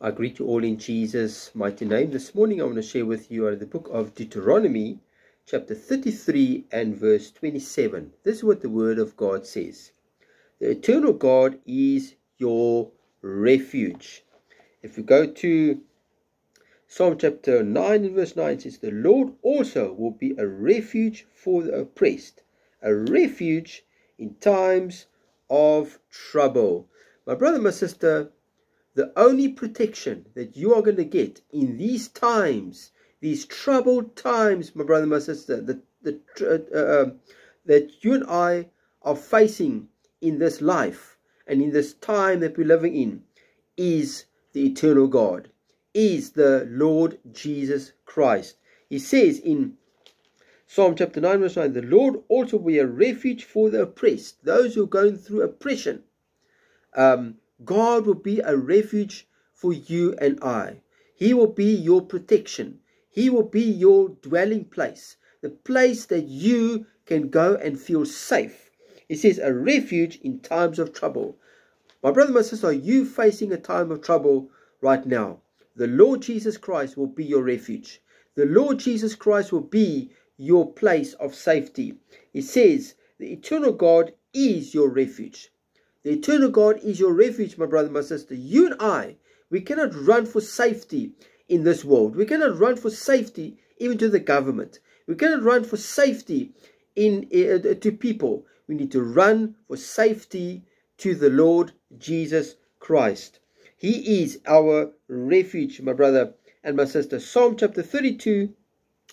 I greet you all in Jesus' mighty name. This morning I want to share with you out of the book of Deuteronomy, chapter 33 and verse 27. This is what the word of God says. The eternal God is your refuge. If we go to Psalm chapter 9 and verse 9, it says, the Lord also will be a refuge for the oppressed, a refuge in times of trouble. My brother, my sister, the only protection that you are going to get in these times, these troubled times, my brother, my sister, that you and I are facing in this life and in this time that we're living in, is the eternal God, is the Lord Jesus Christ. He says in Psalm chapter 9 verse 9, the Lord also will be a refuge for the oppressed, those who are going through oppression. God will be a refuge for you and I. He will be your protection. He will be your dwelling place, the place that you can go and feel safe. It says a refuge in times of trouble. My brother, my sister, are you facing a time of trouble right now? The Lord Jesus Christ will be your refuge. The Lord Jesus Christ will be your place of safety. It says the eternal God is your refuge. The eternal God is your refuge, my brother, my sister. You and I, we cannot run for safety in this world. We cannot run for safety even to the government. We cannot run for safety to people. We need to run for safety to the Lord Jesus Christ. He is our refuge, my brother and my sister. Psalm chapter 32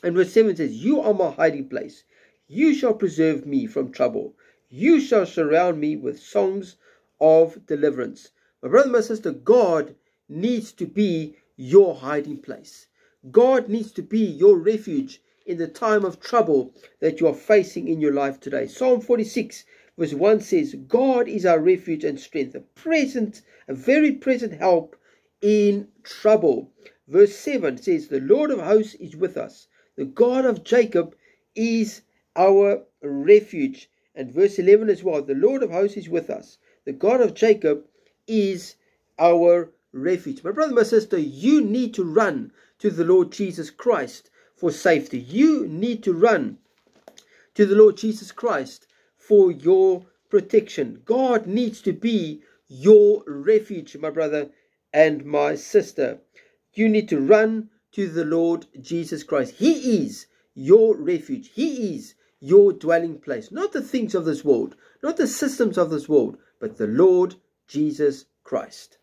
and verse 7 says, you are my hiding place. You shall preserve me from trouble. You shall surround me with songs of deliverance. My brother, my sister, God needs to be your hiding place. God needs to be your refuge in the time of trouble that you are facing in your life today. Psalm 46 verse 1 says, God is our refuge and strength, a very present help in trouble. Verse 7 says, the Lord of hosts is with us. The God of Jacob is our refuge. And verse 11 as well, the Lord of hosts is with us. The God of Jacob is our refuge. My brother, my sister, you need to run to the Lord Jesus Christ for safety. You need to run to the Lord Jesus Christ for your protection. God needs to be your refuge, my brother and my sister. You need to run to the Lord Jesus Christ. He is your refuge. He is your dwelling place. Not the things of this world, not the systems of this world, but the Lord Jesus Christ.